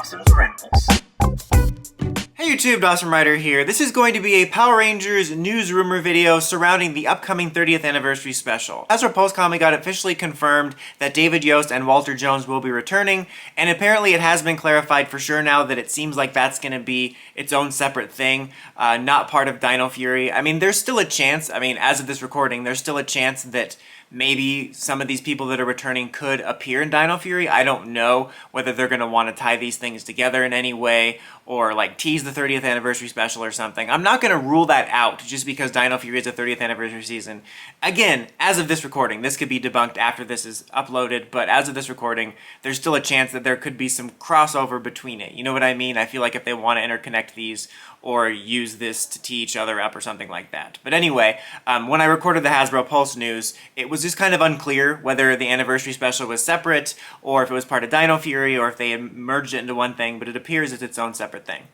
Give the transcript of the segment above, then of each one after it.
Dawson's Rambles. Hey YouTube, Dawson Ryder here. This is going to be a Power Rangers news rumor video surrounding the upcoming 30th anniversary special. Hasbro Pulse Comic got officially confirmed that David Yost and Walter Jones will be returning, and apparently it has been clarified for sure now that it seems like that's going to be its own separate thing, not part of Dino Fury. I mean, there's still a chance, as of this recording, there's still a chance that maybe some of these people that are returning could appear in Dino Fury. I don't know whether they're going to want to tie these things together in any way or like tease the 30th anniversary special or something. I'm not going to rule that out just because Dino Fury is a 30th anniversary season. Again, as of this recording, this could be debunked after this is uploaded, but as of this recording, there's still a chance that there could be some crossover between it. You know what I mean? I feel like if they want to interconnect these or use this to tee each other up or something like that. But anyway, when I recorded the Hasbro Pulse news, it was just kind of unclear whether the anniversary special was separate or if it was part of Dino Fury or if they had merged it into one thing, but it appears it's its own separate thing.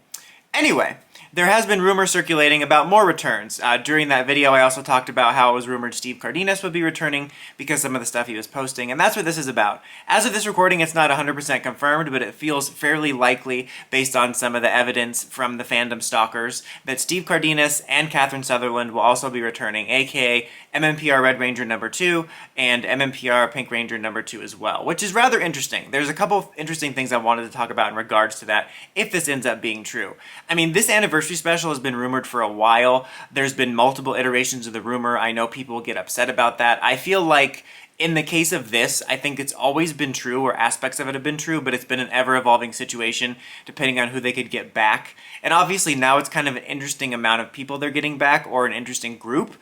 Anyway, there has been rumors circulating about more returns. During that video, I also talked about how it was rumored Steve Cardenas would be returning because some of the stuff he was posting, and that's what this is about. As of this recording, it's not 100% confirmed, but it feels fairly likely, based on some of the evidence from the fandom stalkers, that Steve Cardenas and Catherine Sutherland will also be returning, aka MMPR Red Ranger number 2 and MMPR Pink Ranger number 2 as well, which is rather interesting. There's a couple of interesting things I wanted to talk about in regards to that, if this ends up being true. This anniversary special has been rumored for a while. There's been multiple iterations of the rumor. I know people get upset about that. I feel like in the case of this, I think it's always been true, or aspects of it have been true, but it's been an ever-evolving situation depending on who they could get back. And obviously now it's kind of an interesting amount of people they're getting back, or an interesting group,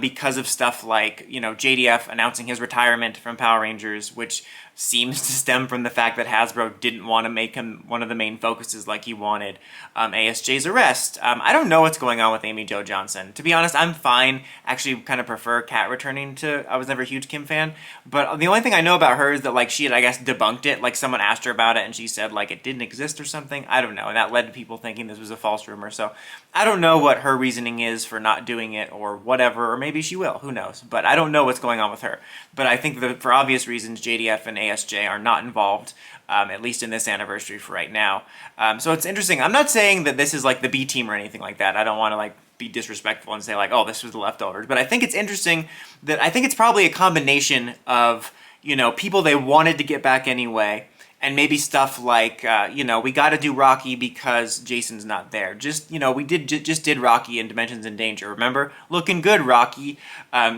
because of stuff like, JDF announcing his retirement from Power Rangers, which seems to stem from the fact that Hasbro didn't want to make him one of the main focuses like he wanted. ASJ's arrest. I don't know what's going on with Amy Jo Johnson. To be honest, I'm fine. Actually, kind of prefer Kat returning to... I was never a huge Kim fan, but the only thing I know about her is that she had, I guess, debunked it. Someone asked her about it and she said it didn't exist or something. I don't know, and that led to people thinking this was a false rumor. So I don't know what her reasoning is for not doing it or whatever, or maybe she will. Who knows? But I don't know what's going on with her. But I think that for obvious reasons, JDF and ASJ are not involved, at least in this anniversary for right now. So it's interesting. I'm not saying that this is the B team or anything like that. I don't want to be disrespectful and say oh, this was the leftovers. But I think it's interesting that I think it's probably a combination of, people they wanted to get back anyway, and maybe stuff like, we got to do Rocky because Jason's not there. We just did Rocky in Dimensions in Danger, remember? Looking good, Rocky.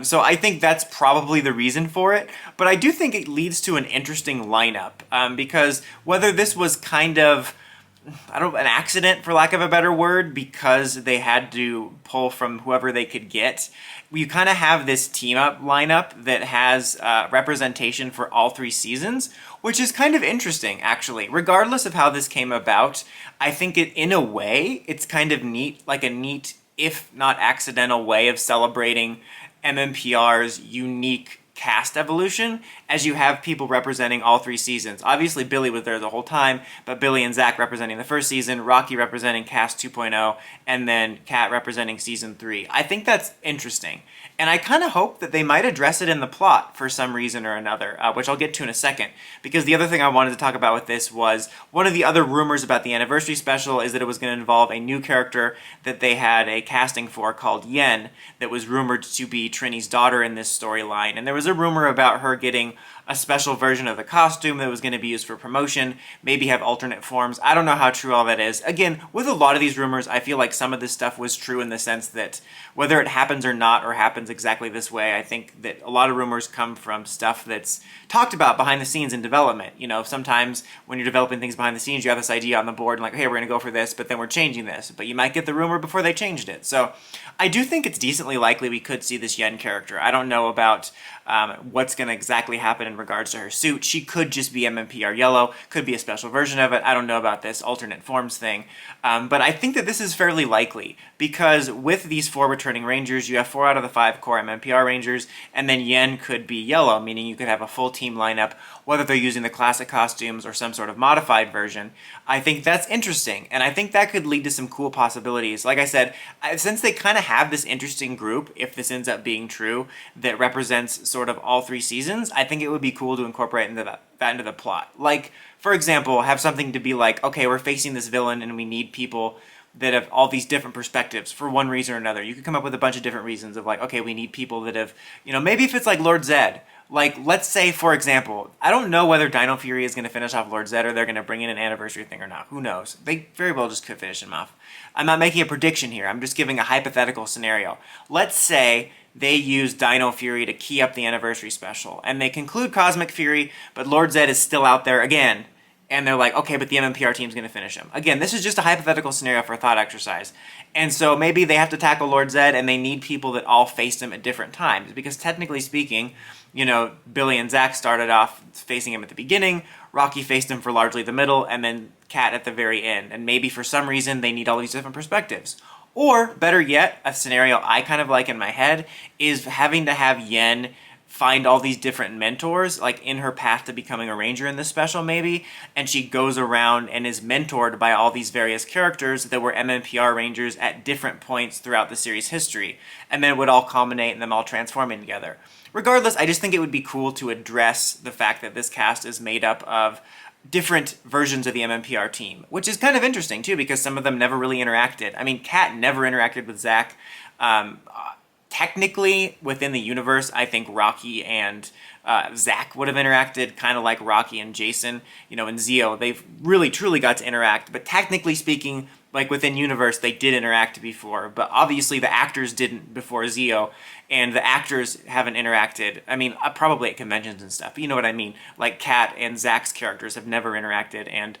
So I think that's probably the reason for it. But I do think it leads to an interesting lineup, because whether this was kind of an accident, for lack of a better word, because they had to pull from whoever they could get, you kind of have this team-up lineup that has representation for all 3 seasons, which is kind of interesting, actually. Regardless of how this came about, I think in a way, it's kind of neat, a neat, if not accidental, way of celebrating MMPR's unique cast evolution, as you have people representing all 3 seasons. Obviously, Billy was there the whole time, but Billy and Zack representing the first season, Rocky representing Cast 2.0, and then Kat representing Season 3. I think that's interesting. And I kind of hope that they might address it in the plot for some reason or another, which I'll get to in a second. Because the other thing I wanted to talk about with this was, one of the other rumors about the anniversary special is that it was going to involve a new character that they had a casting for called Yen, that was rumored to be Trini's daughter in this storyline. And there was a rumor about her getting a special version of the costume that was going to be used for promotion, maybe have alternate forms. I don't know how true all that is. Again, with a lot of these rumors, I feel like some of this stuff was true in the sense that whether it happens or not, or happens exactly this way, I think that a lot of rumors come from stuff that's talked about behind the scenes in development. Sometimes when you're developing things behind the scenes, you have this idea on the board and hey, we're going to go for this, but then we're changing this. But you might get the rumor before they changed it. So I do think it's decently likely we could see this Yen character. I don't know about what's going to exactly happen in regards to her suit. She could just be MMPR yellow, could be a special version of it. I don't know about this alternate forms thing. But I think that this is fairly likely, because with these 4 returning Rangers, you have 4 out of the 5 5 core MMPR Rangers, and then Yen could be yellow, meaning you could have a full team lineup, whether they're using the classic costumes or some sort of modified version. I think that's interesting, and I think that could lead to some cool possibilities. Like I said, since they kind of have this interesting group, if this ends up being true, that represents sort of all 3 seasons, I think it would be cool to incorporate that into the plot. Like, for example, have something to be like, okay, we're facing this villain and we need people that have all these different perspectives for one reason or another. You could come up with a bunch of different reasons of like, okay, we need people that have, maybe if it's like Lord Zed, like, let's say, for example, I don't know whether Dino Fury is going to finish off Lord Zed or they're going to bring in an anniversary thing or not. Who knows? They very well just could finish him off. I'm not making a prediction here. I'm just giving a hypothetical scenario. Let's say they use Dino Fury to key up the anniversary special, and they conclude Cosmic Fury, but Lord Zed is still out there again. And they're like, okay, but the MMPR team's going to finish him. Again, this is just a hypothetical scenario for a thought exercise. And so maybe they have to tackle Lord Zed and they need people that all faced him at different times. Because technically speaking, Billy and Zack started off facing him at the beginning, Rocky faced him for largely the middle, and then Cat at the very end. And maybe for some reason they need all these different perspectives. Or, better yet, a scenario I kind of like in my head is having to have Yen find all these different mentors, like in her path to becoming a ranger in this special maybe, and she goes around and is mentored by all these various characters that were MMPR Rangers at different points throughout the series' history, and then it would all culminate in them all transforming together. Regardless, I just think it would be cool to address the fact that this cast is made up of different versions of the MMPR team, which is kind of interesting too, because some of them never really interacted. I mean, Kat never interacted with Zack. Technically, within the universe, I think Rocky and Zack would have interacted kind of like Rocky and Jason. In Zeo, they've really, truly got to interact. But technically speaking, like within universe, they did interact before. But obviously, the actors didn't before Zeo. And the actors haven't interacted. I mean, probably at conventions and stuff. But you know what I mean? Like Kat and Zack's characters have never interacted and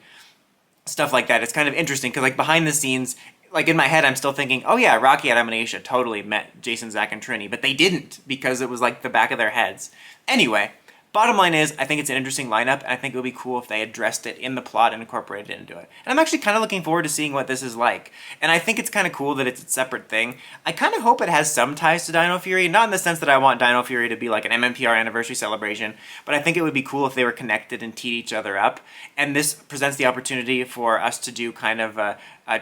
stuff like that. It's kind of interesting because like behind the scenes, like in my head, I'm still thinking, oh yeah, Rocky, Adam, and Aisha totally met Jason, Zack, and Trini, but they didn't because it was like the back of their heads. Anyway, bottom line is, I think it's an interesting lineup, and I think it would be cool if they addressed it in the plot and incorporated it into it. And I'm actually kind of looking forward to seeing what this is like. And I think it's kind of cool that it's a separate thing. I kind of hope it has some ties to Dino Fury, not in the sense that I want Dino Fury to be like an MMPR anniversary celebration, but I think it would be cool if they were connected and teed each other up. And this presents the opportunity for us to do kind of a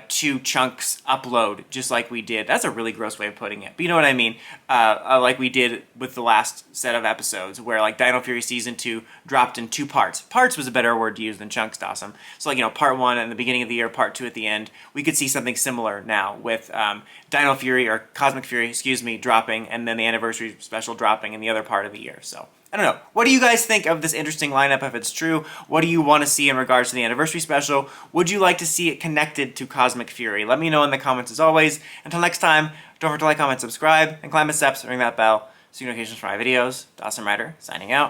2 chunks upload, just like we did. That's a really gross way of putting it, but you know what I mean. Like we did with the last set of episodes, where like Dino Fury Season 2 dropped in 2 parts. Parts was a better word to use than chunks, Dawson. So like, part 1 at the beginning of the year, part 2 at the end. We could see something similar now with Dino Fury, or Cosmic Fury, excuse me, dropping, and then the anniversary special dropping in the other part of the year. So I don't know. What do you guys think of this interesting lineup if it's true? What do you want to see in regards to the anniversary special? Would you like to see it connected to Cosmic Fury? Let me know in the comments as always. Until next time, don't forget to like, comment, subscribe, and climb the steps, ring that bell, so you get notifications for my videos. Dawson Ryder, signing out.